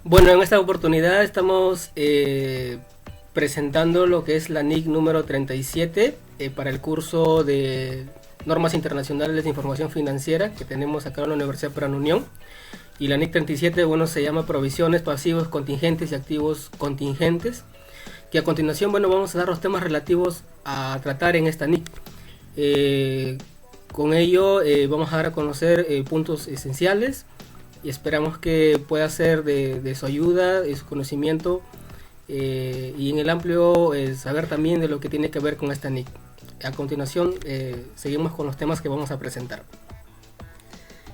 Bueno, en esta oportunidad estamos presentando lo que es la NIC número 37 para el curso de Normas Internacionales de Información Financiera que tenemos acá en la Universidad Peruana Unión. Y la NIC 37, bueno, se llama Provisiones, Pasivos Contingentes y Activos Contingentes. Que a continuación, bueno, vamos a dar los temas relativos a tratar en esta NIC. Con ello vamos a dar a conocer puntos esenciales y esperamos que pueda ser de su ayuda, de su conocimiento y en el amplio saber también de lo que tiene que ver con esta NIC. A continuación seguimos con los temas que vamos a presentar.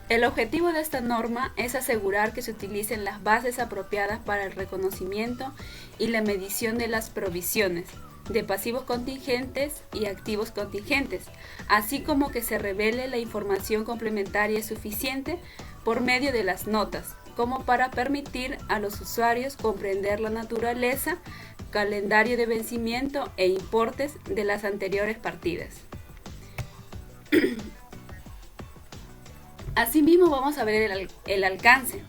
El objetivo de esta norma es asegurar que se utilicen las bases apropiadas para el reconocimiento y la medición de las provisiones de pasivos contingentes y activos contingentes, así como que se revele la información complementaria suficiente por medio de las notas, como para permitir a los usuarios comprender la naturaleza, calendario de vencimiento e importes de las anteriores partidas. Asimismo, vamos a ver el alcance.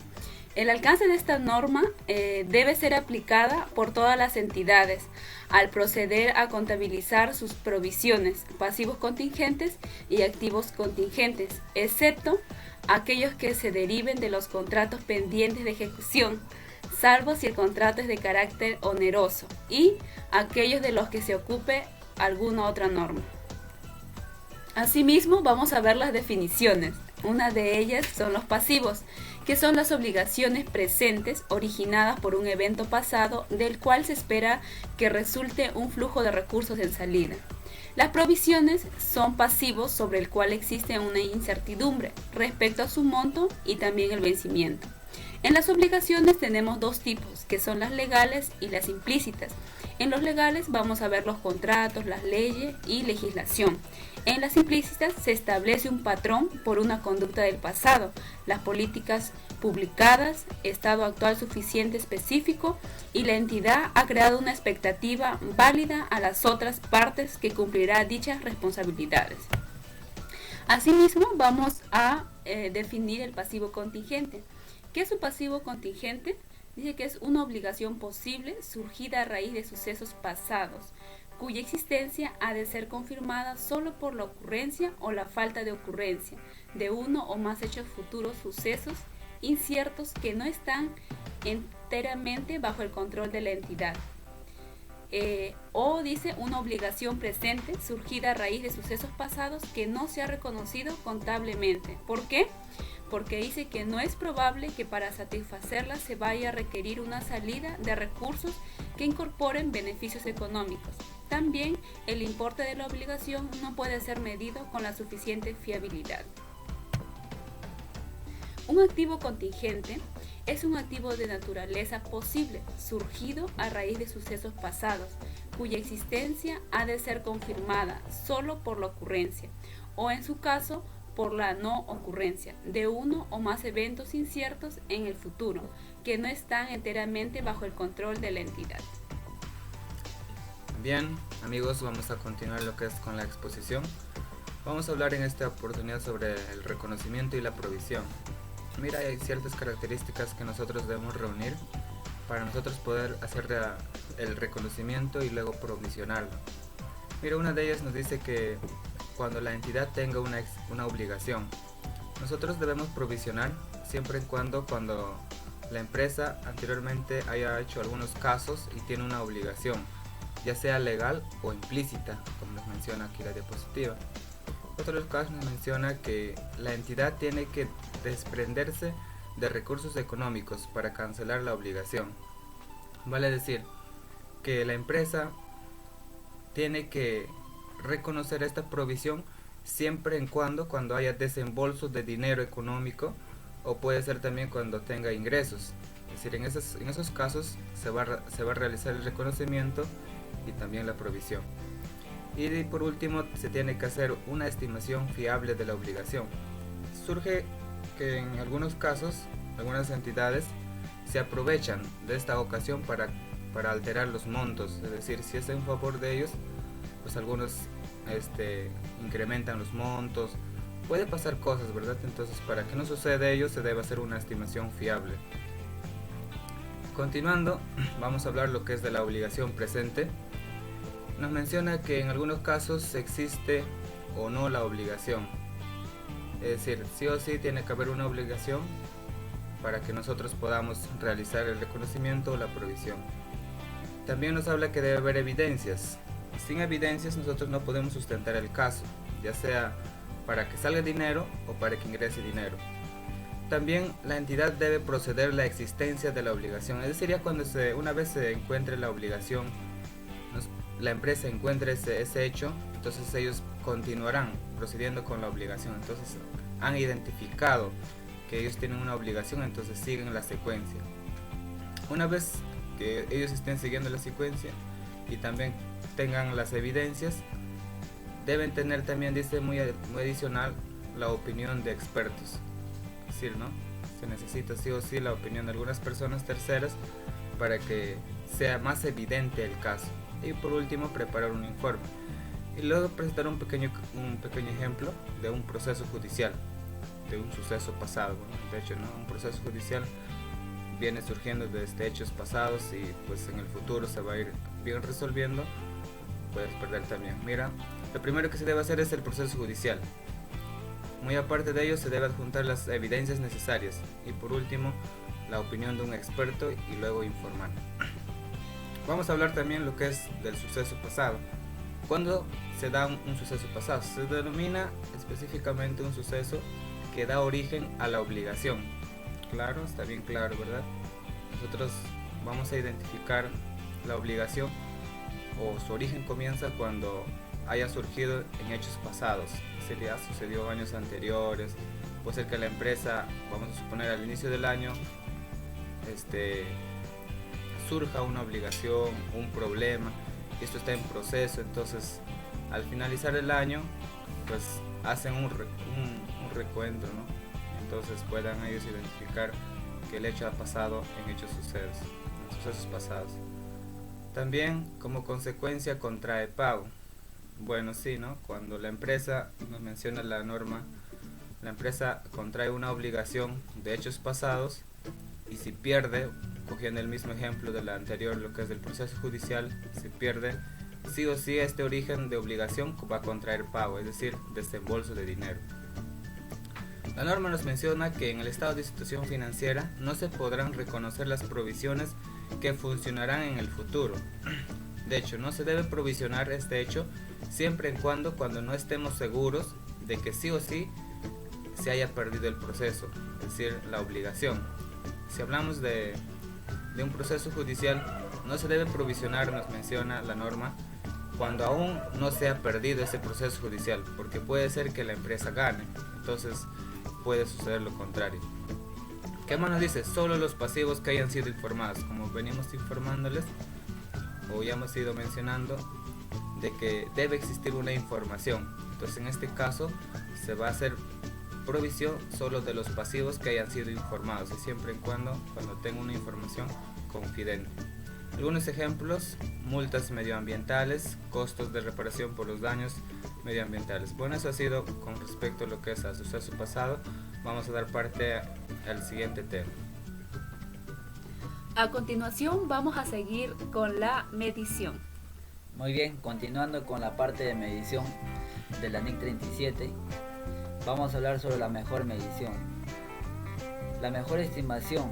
El alcance de esta norma debe ser aplicada por todas las entidades al proceder a contabilizar sus provisiones, pasivos contingentes y activos contingentes, excepto aquellos que se deriven de los contratos pendientes de ejecución, salvo si el contrato es de carácter oneroso, y aquellos de los que se ocupe alguna otra norma. Asimismo, vamos a ver las definiciones. Una de ellas son los pasivos, que son las obligaciones presentes originadas por un evento pasado del cual se espera que resulte un flujo de recursos en salida. Las provisiones son pasivos sobre el cual existe una incertidumbre respecto a su monto y también el vencimiento. En las obligaciones tenemos dos tipos, que son las legales y las implícitas. En los legales vamos a ver los contratos, las leyes y legislación. En las implícitas se establece un patrón por una conducta del pasado, las políticas publicadas, estado actual suficiente específico y la entidad ha creado una expectativa válida a las otras partes que cumplirá dichas responsabilidades. Asimismo, vamos a definir el pasivo contingente. ¿Qué es un pasivo contingente? Dice que es una obligación posible surgida a raíz de sucesos pasados, cuya existencia ha de ser confirmada solo por la ocurrencia o la falta de ocurrencia de uno o más hechos futuros sucesos inciertos que no están enteramente bajo el control de la entidad. O dice una obligación presente surgida a raíz de sucesos pasados que no se ha reconocido contablemente. ¿Por qué? Porque dice que no es probable que para satisfacerla se vaya a requerir una salida de recursos que incorporen beneficios económicos. También el importe de la obligación no puede ser medido con la suficiente fiabilidad. Un activo contingente es un activo de naturaleza posible, surgido a raíz de sucesos pasados, cuya existencia ha de ser confirmada solo por la ocurrencia, o en su caso, por la no ocurrencia de uno o más eventos inciertos en el futuro, que no están enteramente bajo el control de la entidad. Bien, amigos, vamos a continuar lo que es con la exposición. Vamos a hablar en esta oportunidad sobre el reconocimiento y la provisión. Mira, hay ciertas características que nosotros debemos reunir para nosotros poder hacer el reconocimiento y luego provisionarlo. Mira, una de ellas nos dice que cuando la entidad tenga una obligación, nosotros debemos provisionar siempre y cuando la empresa anteriormente haya hecho algunos casos y tiene una obligación, ya sea legal o implícita, como nos menciona aquí la diapositiva. Otros casos nos menciona que la entidad tiene que desprenderse de recursos económicos para cancelar la obligación. Vale decir que la empresa tiene que reconocer esta provisión siempre en cuando haya desembolsos de dinero económico, o puede ser también cuando tenga ingresos. Es decir, en esos casos se va a realizar el reconocimiento y también la provisión. Y por último, se tiene que hacer una estimación fiable de la obligación. Surge que en algunos casos, algunas entidades se aprovechan de esta ocasión para alterar los montos. Es decir, si es en favor de ellos, pues algunos incrementan los montos. Puede pasar cosas, ¿verdad? Entonces, para que no suceda ello, se debe hacer una estimación fiable. Continuando, vamos a hablar lo que es de la obligación presente. Nos menciona que en algunos casos existe o no la obligación. Es decir, sí o sí tiene que haber una obligación para que nosotros podamos realizar el reconocimiento o la provisión. También nos habla que debe haber evidencias. Sin evidencias nosotros no podemos sustentar el caso, ya sea para que salga dinero o para que ingrese dinero. También la entidad debe proceder la existencia de la obligación, es decir, ya cuando una vez se encuentre la obligación, la empresa encuentre ese hecho, entonces ellos continuarán procediendo con la obligación. Entonces han identificado que ellos tienen una obligación, entonces siguen la secuencia. Una vez que ellos estén siguiendo la secuencia y también tengan las evidencias, deben tener también, dice muy adicional, la opinión de expertos. Es decir, ¿no? Se necesita sí o sí la opinión de algunas personas terceras para que sea más evidente el caso. Y por último, preparar un informe. Y luego presentar un pequeño ejemplo de un proceso judicial, de un suceso pasado. Bueno, de hecho, ¿no? Un proceso judicial viene surgiendo desde hechos pasados y pues en el futuro se va a ir bien resolviendo. Puedes perder también. Mira, lo primero que se debe hacer es el proceso judicial. Muy aparte de ello, se debe adjuntar las evidencias necesarias. Y por último, la opinión de un experto y luego informar. Vamos a hablar también lo que es del suceso pasado. ¿Cuándo se da un suceso pasado? Se denomina específicamente un suceso que da origen a la obligación. Claro, está bien claro, ¿verdad? Nosotros vamos a identificar la obligación o su origen comienza cuando haya surgido en hechos pasados. Sería sucedió años anteriores, puede ser que la empresa, vamos a suponer al inicio del año, surja una obligación, un problema, y esto está en proceso. Entonces al finalizar el año pues hacen un recuento, ¿no? Entonces puedan ellos identificar que el hecho ha pasado en sucesos pasados. También como consecuencia contrae pago. Bueno, sí, ¿no? Cuando la empresa, nos menciona la norma, la empresa contrae una obligación de hechos pasados y si pierde, cogiendo el mismo ejemplo de la anterior, lo que es del proceso judicial, si pierde, sí o sí este origen de obligación va a contraer pago, es decir, desembolso de dinero. La norma nos menciona que en el estado de situación financiera no se podrán reconocer las provisiones que funcionarán en el futuro. De hecho, no se debe provisionar este hecho siempre y cuando no estemos seguros de que sí o sí se haya perdido el proceso, es decir, la obligación. Si hablamos de un proceso judicial, no se debe provisionar, nos menciona la norma, cuando aún no se ha perdido ese proceso judicial, porque puede ser que la empresa gane, entonces puede suceder lo contrario. ¿Qué más nos dice? Solo los pasivos que hayan sido informados, como venimos informándoles o ya hemos ido mencionando, de que debe existir una información. Entonces en este caso se va a hacer provisión solo de los pasivos que hayan sido informados y siempre y cuando tenga una información confidente. Algunos ejemplos: multas medioambientales, costos de reparación por los daños medioambientales. Bueno, eso ha sido con respecto a lo que es al suceso pasado. Vamos a dar parte al siguiente tema. A continuación vamos a seguir con la medición. Muy bien, continuando con la parte de medición de la NIC 37, vamos a hablar sobre la mejor medición. La mejor estimación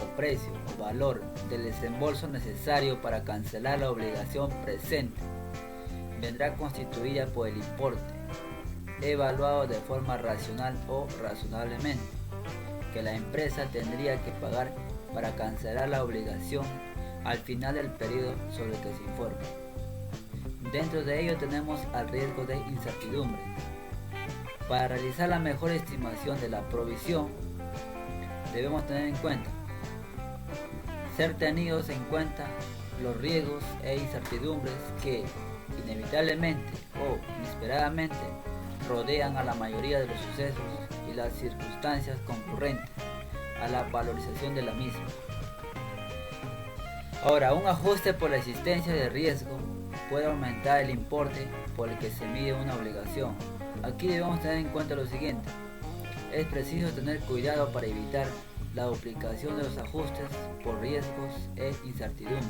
o precio o valor del desembolso necesario para cancelar la obligación presente vendrá constituida por el importe evaluado de forma racional o razonablemente que la empresa tendría que pagar para cancelar la obligación al final del periodo sobre el que se informa. Dentro de ello tenemos al riesgo de incertidumbre. Para realizar la mejor estimación de la provisión debemos tener en cuenta ser tenidos en cuenta los riesgos e incertidumbres que inevitablemente o inesperadamente rodean a la mayoría de los sucesos y las circunstancias concurrentes a la valorización de la misma. Ahora, un ajuste por la existencia de riesgo puede aumentar el importe por el que se mide una obligación. Aquí debemos tener en cuenta lo siguiente: es preciso tener cuidado para evitar la duplicación de los ajustes por riesgos e incertidumbre.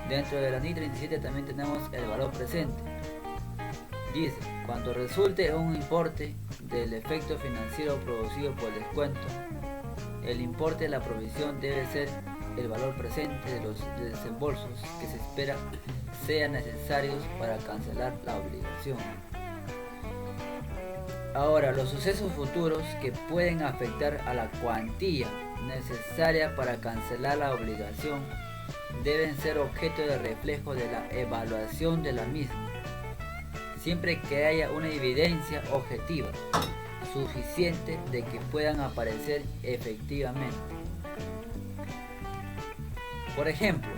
Dentro de la NIC 37 también tenemos el valor presente. Dice, cuando resulte un importe del efecto financiero producido por el descuento, el importe de la provisión debe ser el valor presente de los desembolsos que se espera sean necesarios para cancelar la obligación. Ahora, los sucesos futuros que pueden afectar a la cuantía necesaria para cancelar la obligación deben ser objeto de reflejo de la evaluación de la misma, siempre que haya una evidencia objetiva suficiente de que puedan aparecer efectivamente. Por ejemplo,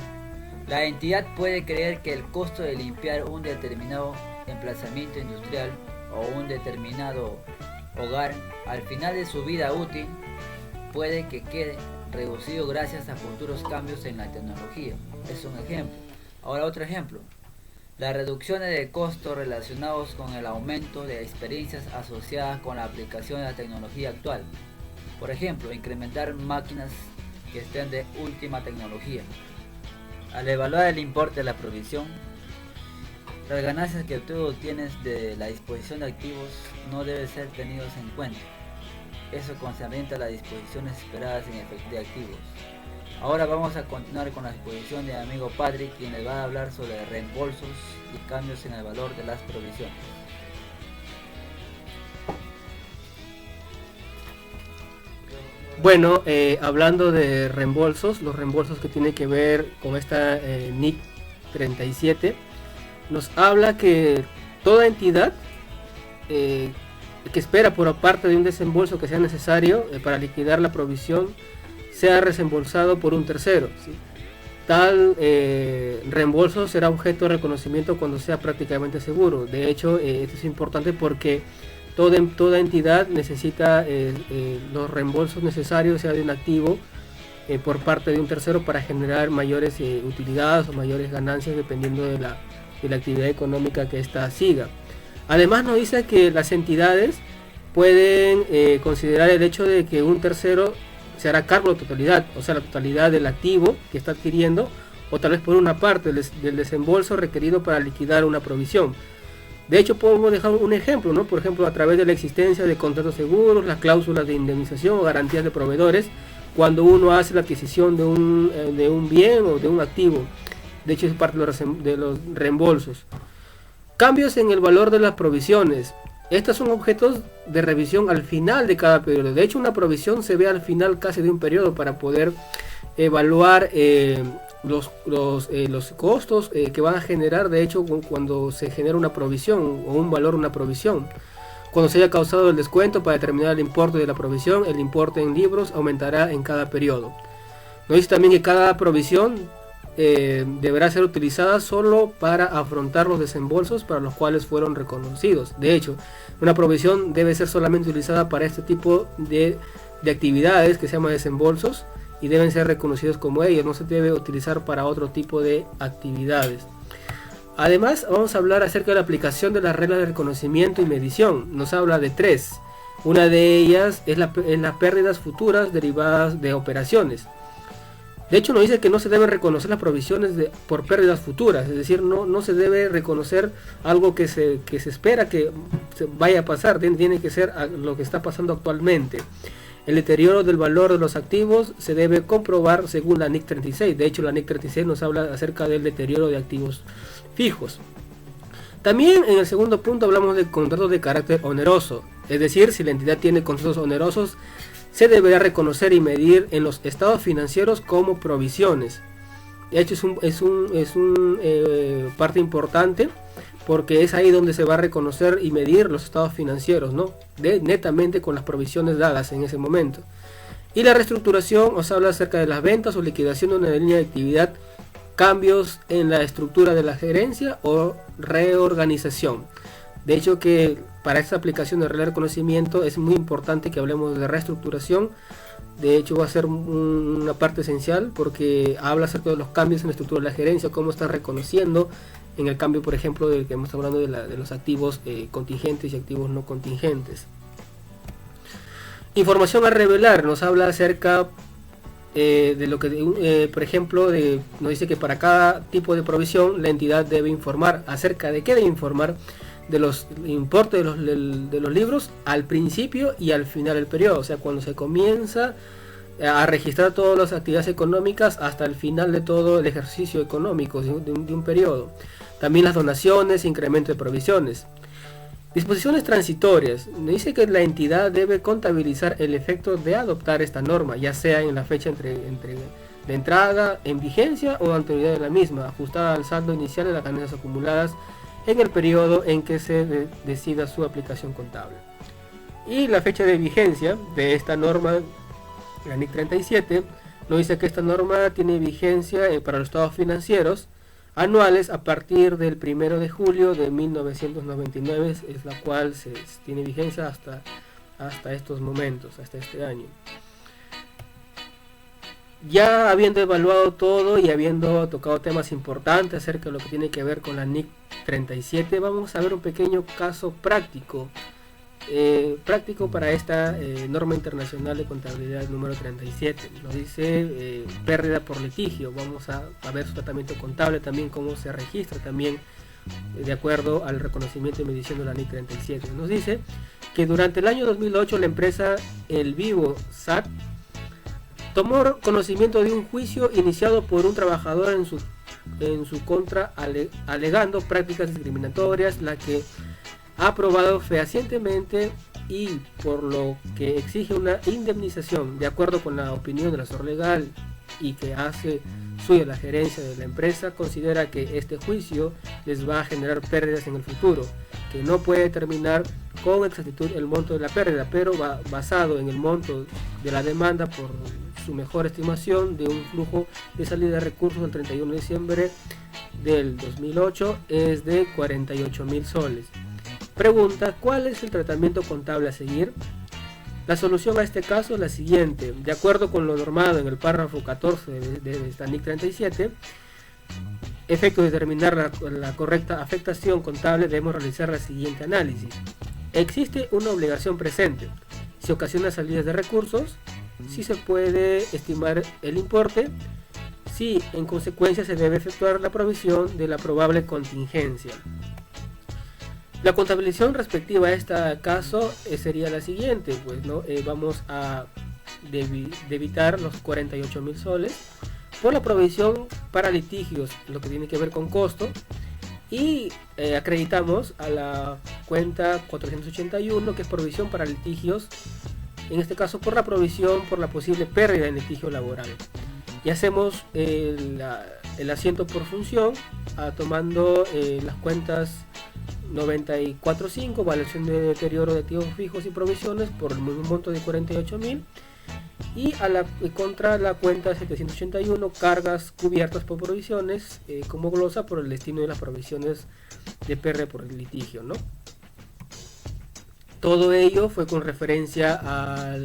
la entidad puede creer que el costo de limpiar un determinado emplazamiento industrial o un determinado hogar al final de su vida útil puede que quede reducido gracias a futuros cambios en la tecnología. Es un ejemplo. Ahora otro ejemplo. Las reducciones de costos relacionados con el aumento de experiencias asociadas con la aplicación de la tecnología actual. Por ejemplo, incrementar máquinas que estén de última tecnología. Al evaluar el importe de la provisión, las ganancias que tú obtienes de la disposición de activos no deben ser tenidos en cuenta. Eso concerniente a las disposiciones esperadas en efecto de activos. Ahora vamos a continuar con la exposición de amigo Patrick, quien les va a hablar sobre reembolsos y cambios en el valor de las provisiones. Bueno, hablando de reembolsos, los reembolsos que tienen que ver con esta NIC 37, nos habla que toda entidad que espera por parte de un desembolso que sea necesario para liquidar la provisión sea reembolsado por un tercero, ¿sí? Tal reembolso será objeto de reconocimiento cuando sea prácticamente seguro. De hecho, esto es importante porque toda entidad necesita los reembolsos necesarios, sea de un activo por parte de un tercero, para generar mayores utilidades o mayores ganancias dependiendo de la actividad económica que ésta siga. Además nos dice que las entidades pueden considerar el hecho de que un tercero se hará cargo de la totalidad, o sea, la totalidad del activo que está adquiriendo, o tal vez por una parte del desembolso requerido para liquidar una provisión. De hecho, podemos dejar un ejemplo, ¿no? Por ejemplo, a través de la existencia de contratos seguros, las cláusulas de indemnización o garantías de proveedores, cuando uno hace la adquisición de un bien o de un activo. De hecho, es parte de los reembolsos. Cambios en el valor de las provisiones. Estos son objetos de revisión al final de cada periodo. De hecho, una provisión se ve al final casi de un periodo para poder evaluar los costos que van a generar, de hecho, cuando se genera una provisión o un valor una provisión. Cuando se haya causado el descuento para determinar el importe de la provisión, el importe en libros aumentará en cada periodo. Nos dice también que cada provisión deberá ser utilizada solo para afrontar los desembolsos para los cuales fueron reconocidos. De hecho, una provisión debe ser solamente utilizada para este tipo de actividades que se llaman desembolsos y deben ser reconocidos como ellos. No se debe utilizar para otro tipo de actividades. Además, vamos a hablar acerca de la aplicación de las reglas de reconocimiento y medición. Nos habla de tres. Una de ellas es las pérdidas futuras derivadas de operaciones. De hecho, nos dice que no se deben reconocer las provisiones por pérdidas futuras, es decir, no se debe reconocer algo que se espera que vaya a pasar, tiene que ser lo que está pasando actualmente. El deterioro del valor de los activos se debe comprobar según la NIC 36. De hecho, la NIC 36 nos habla acerca del deterioro de activos fijos. También en el segundo punto hablamos de contratos de carácter oneroso, es decir, si la entidad tiene contratos onerosos, se deberá reconocer y medir en los estados financieros como provisiones. De hecho, es un parte importante, porque es ahí donde se va a reconocer y medir los estados financieros, ¿no? Netamente con las provisiones dadas en ese momento. Y la reestructuración os habla acerca de las ventas o liquidación de una línea de actividad, cambios en la estructura de la gerencia o reorganización. De hecho, que para esta aplicación de reconocimiento es muy importante que hablemos de reestructuración. De hecho, va a ser una parte esencial porque habla acerca de los cambios en la estructura de la gerencia, cómo están reconociendo en el cambio, por ejemplo, del que estamos hablando de los activos contingentes y activos no contingentes. Información a revelar, nos habla acerca de lo que, por ejemplo, nos dice que para cada tipo de provisión la entidad debe informar acerca de qué debe informar, de los importes de los libros al principio y al final del periodo, o sea, cuando se comienza a registrar todas las actividades económicas hasta el final de todo el ejercicio económico de un periodo. También las donaciones, incremento de provisiones. Disposiciones transitorias. Dice que la entidad debe contabilizar el efecto de adoptar esta norma, ya sea en la fecha de entrada en vigencia o anterioridad de la misma, ajustada al saldo inicial de las ganancias acumuladas en el periodo en que se decida su aplicación contable. Y la fecha de vigencia de esta norma, la NIC 37, nos dice que esta norma tiene vigencia para los estados financieros anuales a partir del 1 de julio de 1999, es la cual tiene vigencia hasta estos momentos, hasta este año. Ya habiendo evaluado todo y habiendo tocado temas importantes acerca de lo que tiene que ver con la NIC 37, vamos a ver un pequeño caso práctico para esta norma internacional de contabilidad número 37. Nos dice pérdida por litigio. Vamos a ver su tratamiento contable, también cómo se registra también de acuerdo al reconocimiento y medición de la NIC 37. Nos dice que durante el año 2008 la empresa El Vivo SAT tomó conocimiento de un juicio iniciado por un trabajador en su contra, alegando prácticas discriminatorias, la que ha aprobado fehacientemente y por lo que exige una indemnización de acuerdo con la opinión del asesor legal y que hace suya la gerencia de la empresa. Considera que este juicio les va a generar pérdidas en el futuro, que no puede determinar con exactitud el monto de la pérdida, pero basado en el monto de la demanda por su mejor estimación de un flujo de salida de recursos el 31 de diciembre del 2008 es de 48.000 soles. Pregunta: ¿cuál es el tratamiento contable a seguir? La solución a este caso es la siguiente. De acuerdo con lo normado en el párrafo 14 de esta NIC 37, efecto de determinar la correcta afectación contable, debemos realizar la siguiente análisis. ¿Existe una obligación presente? Si ocasiona salidas de recursos, si se puede estimar el importe, si en consecuencia se debe efectuar la provisión de la probable contingencia. La contabilización respectiva a este caso sería la siguiente, pues no vamos a debitar los 48.000 soles por la provisión para litigios, lo que tiene que ver con costo, y acreditamos a la cuenta 481, que es provisión para litigios, en este caso por la provisión por la posible pérdida en litigio laboral. Y hacemos el asiento por función, tomando las cuentas 94.5, evaluación de deterioro de activos fijos y provisiones por el mismo monto de 48.000, y contra la cuenta 781, cargas cubiertas por provisiones, como glosa por el destino de las provisiones de pérdida por el litigio, ¿no? Todo ello fue con referencia a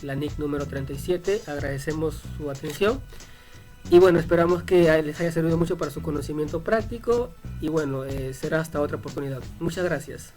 la NIC número 37. Agradecemos su atención y bueno, esperamos que les haya servido mucho para su conocimiento práctico y bueno, será hasta otra oportunidad. Muchas gracias.